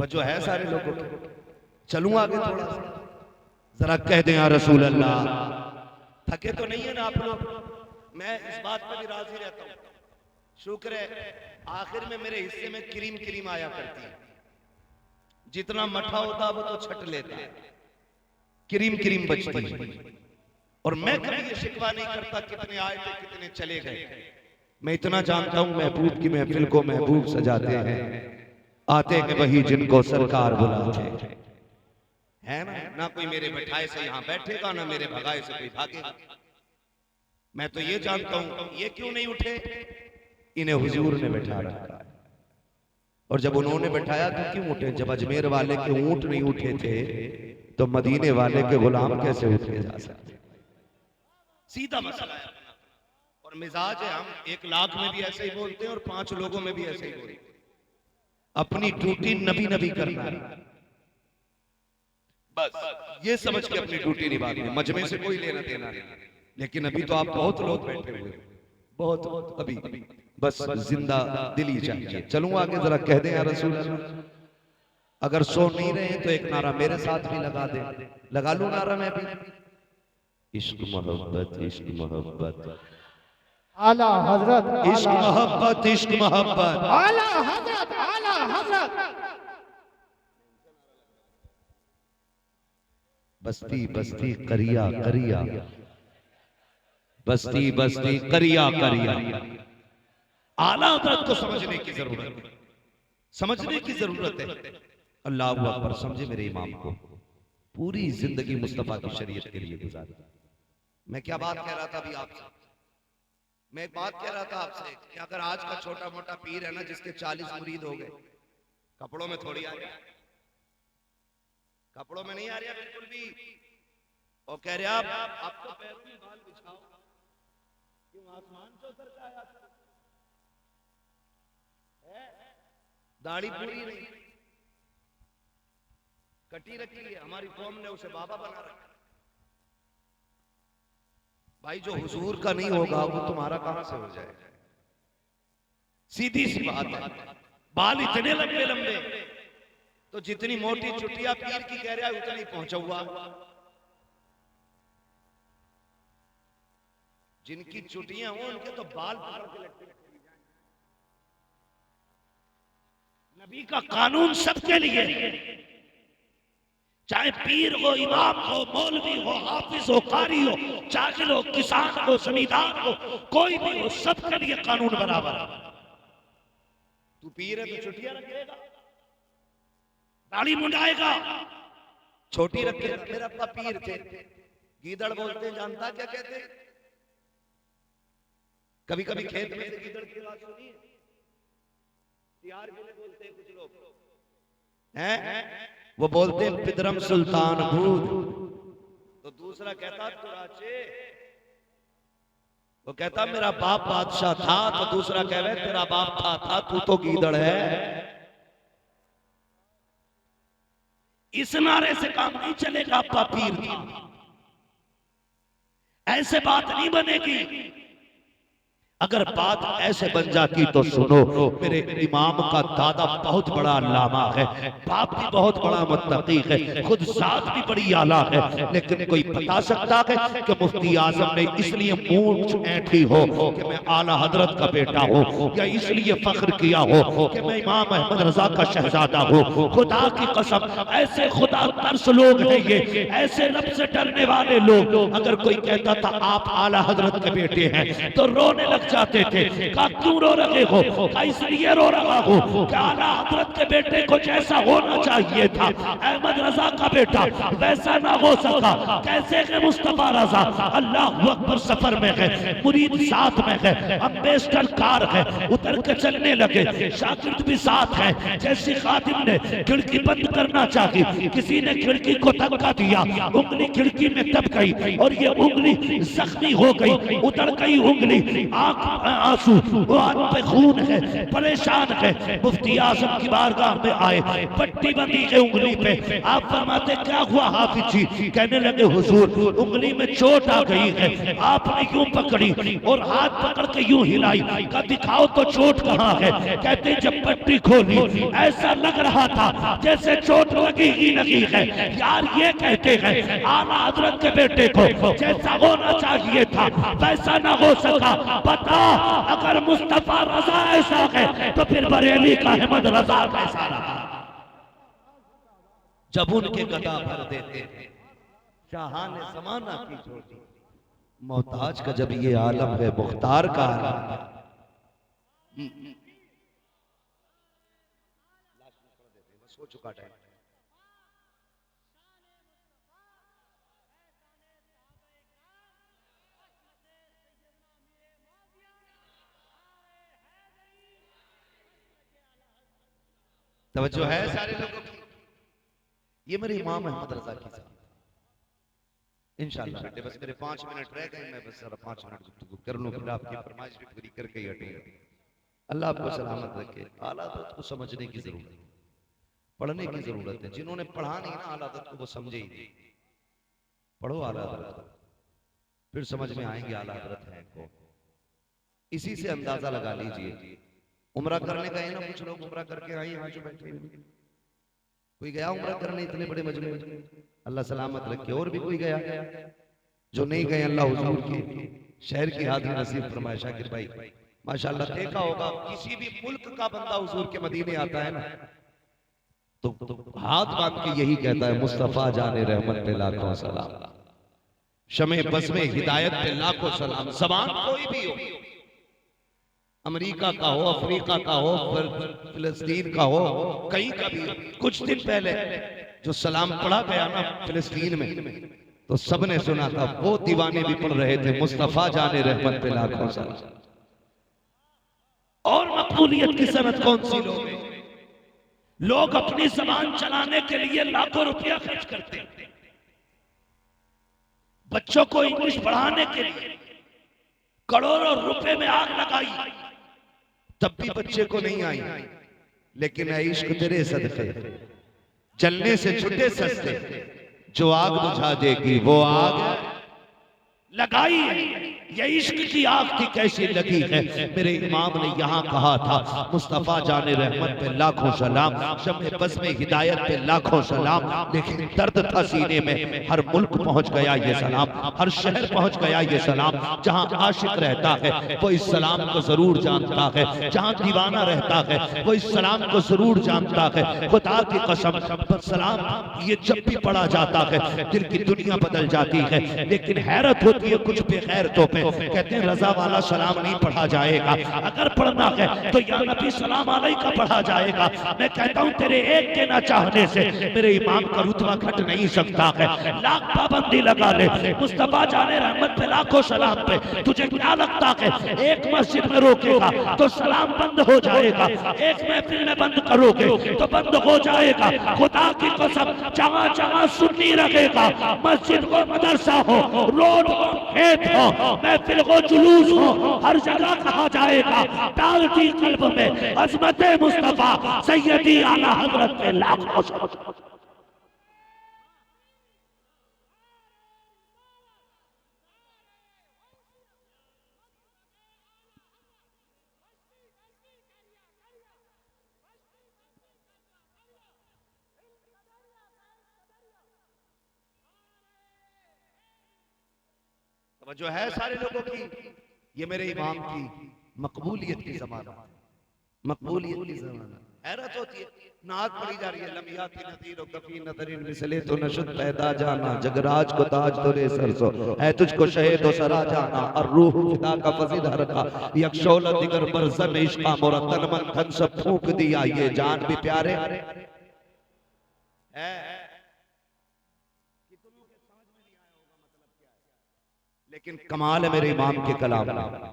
तवज्जो है सारे लोगों की। चलूं आगे थोड़ा सा, जरा कह दें या रसूल अल्लाह। थके तो नहीं है ना आप लोग? मैं इस बात पर भी राजी रहता हूं। शुक्र है आखिर में मेरे हिस्से में क्रीम क्रीम आया करती है। जितना मठा होता वो तो छट लेता है, क्रीम क्रीम बचती है। और मैं कभी ये शिकवा नहीं करता कितने आए थे कितने चले गए। मैं इतना जानता हूं महबूब की महफिल को महबूब सजाते हैं, आते हैं वही जिनको सरकार बुलाते है ना कोई मेरे बैठाए से यहां बैठेगा, ना मेरे भगाए से कोई भागेगा। मैं तो ये जानता हूं ये क्यों नहीं उठे, इन्हें हुजूर ने बैठा रखा। और जब उन्होंने बैठाया तो क्यों उठे? जब अजमेर वाले के ऊंट नहीं उठे थे तो मदीने वाले के गुलाम कैसे उठे जा सकते? सीधा मसला है। और मिजाज है, हम 1 लाख में भी ऐसे ही बोलते हैं और 5 लोगों में भी ऐसे ही बोलते हैं। अपनी ड्यूटी नबी नबी करना है, बस ये समझ के अपनी ड्यूटी निभानी है। मजमे से कोई लेना देना नहीं। लेकिन अभी तो आप बहुत लोग बैठे हुए, बहुत अभी बस जिंदा दिली चाहिए। चलूं आगे, जरा कह दें या रसूल अल्लाह। अगर सो नहीं रहे तो एक नारा मेरे साथ भी लगा दे। लगा लूं नारा मैं भी? इश्क मोहब्बत, इश्क मोहब्बत, आला हजरत, इश्क मोहब्बत, इश्क मोहब्बत, आला हजरत, आला हजरत। बस्ती बस्ती करिया करिया, बस्ती बस्ती करिया करिया। आला हजरत को समझने की जरूरत है, समझने की जरूरत है। अल्लाह अकबर। समझे मेरे इमाम को, पूरी जिंदगी मुस्तफा की शरीयत के लिए गुजारी। मैं क्या बात कह रहा था अभी आपसे? मैं एक बात कह रहा था आपसे कि अगर आज का छोटा मोटा पीर है ना, जिसके 40 मुरीद हो गए, कपड़ों में थोड़ी आ गया, कपड़ों में नहीं आ रहा बिल्कुल भी। और कह रहे आप तो पैरों में बाल बिछाओ, क्यों आसमान से उतर के आया था? दाढ़ी पूरी नहीं, कटी रखी है। हमारी कौम ने उसे बाबा बना रखा। भाई जो हुजूर का नहीं होगा वो तुम्हारा कहां से हो जाएगा? सीधी सी बात है। बाल इतने लंबे लंबे, तो जितनी मोटी चुटिया पीर की कह रहा है उतना ही पहुंचा हुआ। जिनकी चुटियां हो उनके तो बाल पकड़ के लगते हैं। नबी का कानून सबके लिए, चाहे पीर हो, इमाम हो, मौलवी हो, हाफिज हो, कारी हो, चाकिर हो, किसान हो, जमींदार हो, कोई भी हो, सबके लिए कानून बराबर है। तू पीर है तो चुटिया रखेगा, दाढ़ी मुंडाएगा, छोटी रखेगा। मेरा अब्बा पीर थे, गीदड़ बोलते हैं, जानता क्या कहते हैं? कभी कभी खेत में से गीदड़ की आवाज सुनी है? तिहार के लिए बोलते हैं कुछ लोग हैं, वो बोलते हैं पिदरम सुल्तान भूत। तो दूसरा कहता तुराचे, वो कहता मेरा बाप बादशाह था, तो दूसरा कह रहे तेरा बाप था तू तो गीदड़ है। इस नारे से काम नहीं चलेगा। अब्बा पीर था, ऐसे बात नहीं बनेगी। अगर बात ऐसे बन जाती तो सुनो, मेरे इमाम का दादा बहुत बड़ा अल्लामा है, बाप भी बहुत बड़ा मुत्तकी है, खुद जात भी बड़ी आला है। लेकिन कोई बता सकता है कि मुफ्ती आजम ने इसलिए मूंछ ऐंठी हो कि मैं आला हजरत का बेटा हूँ, या इसलिए फख्र किया हो कि मैं इमाम अहमद रजा का शहजादा हूँ? खुदा की कसम, ऐसे खुदा तरस लोग हैं ये, ऐसे रब से डरने वाले लोग। अगर कोई कहता था आप आला हजरत के बेटे हैं तो रोने लग जाते थे। कहा क्यों रो रहे हो? कहा इसलिए रो रहा हूं कि आला हजरत के बेटे को जैसा होना चाहिए था अहमद रजा का बेटा वैसा ना हो सका। कैसे है मुस्तफा रजा? अल्लाह अकबर। सफर में है, मुरीद साथ में है, अम्बेसडर कार है, उतर के चलने लगे, शागिर्द भी साथ है। जैसे खादिम ने खिड़की बंद करना चाहिए, किसी ने खिड़की को धक्का दिया, उंगली खिड़की में दब गई और ये उंगली जख्मी हो गई, उतर गई उंगली। आंख आंसू, वो आंख पे खून है, परेशान है। मुफ्ती आजम की बारगाह में आए, पट्टी बंदी है उंगली पे। आप फरमाते क्या हुआ हाफिज जी? कहने लगे हुजूर उंगली में चोट आ गई है। आपने यूं पकड़ी और हाथ पकड़ के यूं हिलाई, कहा दिखाओ तो चोट कहाँ है? कहते जब पट्टी खोली ऐसा लग रहा था जैसे चोट लगी ही लगी है। यार ये कहते हैं आला हजरत के बेटे को जैसा होना चाहिए था वैसा ना हो सका। बता अगर मुस्तफा रजा ऐसा है तो फिर बरेली का अहमद रजा कैसा रहा? जब उनके गदा भर देते हैं शाह ने जमाना की छोटी, मोहताज का जब ये आलम है मुख्तार का आलम है। हो चुका टाइम। तवज्जो है सारे लोगों की। ये मेरे इमाम अहमद रजा की साहब इंशाअल्लाह बेटे, बस मेरे 5 मिनट रह गए, मैं बस जरा 5 मिनट गुफ्तगू कर लूं, फिर आपकी फरमाइश भी पूरी करके ही हटेंगे। अल्लाह आपको सलामत रखे। आला हज़रत को समझने की जरूरत है, पढ़ने की जरूरत है। जिन्होंने पढ़ा नहीं ना आला हज़रत को वो समझे ही नहीं। पढ़ो आला हज़रत को, फिर समझ में आएंगे आला हज़रत है को। इसी से अंदाजा लगा लीजिए। उम्रा करने गए ना कुछ लोग, उम्रा करके आए यहाँ जो बैठे हुए, कोई गया उम्रा करने इतने बड़े मजमे में? अल्लाह सलामत रखे। और भी कोई गया? जो नहीं गए अल्लाह हुजूर के शहर की हाजिर नसीब फरमाए। शाकिर भाई माशाअल्लाह देखा होगा किसी भी मुल्क का बंदा हुजूर के मदीने आता है ना तो हाथ बांध के यही कहता है मुस्तफा जाने रहमत पे लाखों सलाम, शमे बज़्मे हिदायत पे लाखों सलाम। ज़बान कोई भी हो, अमेरिका का हो, अफ्रीका का हो, फिलिस्तीन का हो, कहीं का भी हो। कुछ दिन पहले जो सलाम पढ़ा गया ना फिलिस्तीन में तो सबने सुना था, वो दीवाने भी पढ़ रहे थे मुस्तफा जाने रहमत पे लाखों सलाम। और मकबूलियत की सनत कौन सी लोग अपनी जबान चलाने के लिए लाखों रुपया खर्च करते हैं। बच्चों को इंग्लिश पढ़ाने के लिए करोड़ों रुपए में आग लगाई, तब भी बच्चे को नहीं आई। लेकिन ऐ इश्क तेरे सदके जलने से छुटे सस्ते, जो आग बुझा देगी वो आग लगाई है। ये इश्क की आग थी कैसी लगी है। मेरे इमाम ने यहाँ कहा था मुस्तफा जाने रहमत पे लाखों सलाम, शम्मे बज़् में हिदायत पे लाखों सलाम। लेकिन दर्द था सीने में, हर मुल्क पहुंच गया ये सलाम, हर शहर पहुंच गया ये सलाम। जहाँ आशिक रहता है वो इस सलाम को जरूर जानता है, जहाँ दीवाना रहता है वो इस सलाम को जरूर जानता है। खुदा की कसम सलाम ये जब भी पढ़ा जाता है दिल की दुनिया बदल जाती है। लेकिन हैरत होती है कुछ बेगैरतों पे, कहते हैं रजा वाला सलाम नहीं पढ़ा जाएगा, अगर पढ़ना है तो या नबी सलाम अलैका पढ़ा जाएगा। मैं कहता हूं तेरे एक के ना चाहने से मेरे इमाम का रुतबा घट नहीं सकता है। लाख पाबंदी लगा ले, मुस्तफा जाने रहमत पे लाखों सलाम पे। तुझे क्या लगता है एक मस्जिद में रोकेगा तो सलाम बंद हो जाएगा, एक महफिल में बंद करोगे तो बंद हो जाएगा? खुदा की कसम जहां जहां सुन्नी रखेगा, मस्जिद को मदरसा हो, रोड हो, खेत हो, महफिल हो, जुलूस हो, हर जगह कहा जाएगा डाल दी कल्ब में अज़मत मुस्तफा सैयदी आला हज़रत पे लाखों सलाम। जो है सारे लोगों की, ये मेरे इमाम की मकबूलियत की ज़माना, मकबूलियत की ज़माना। हैरत होती है नात पढ़ी जा रही है लम्याती नज़ीर और कफी नज़रिन मिसले तो नशुद पैदा जाना, जगराज को ताज तोरे सरसो है तुझको शहीद और सरा जाना, और रूह फिदा का फजीद हरका यकशौल दिगर बरज़न इश्क़ा मोरा तन मन धन सब फूंक दिया, ये जान भी प्यारे है। लेकिन कमाल है मेरे इमाम के कलाम में,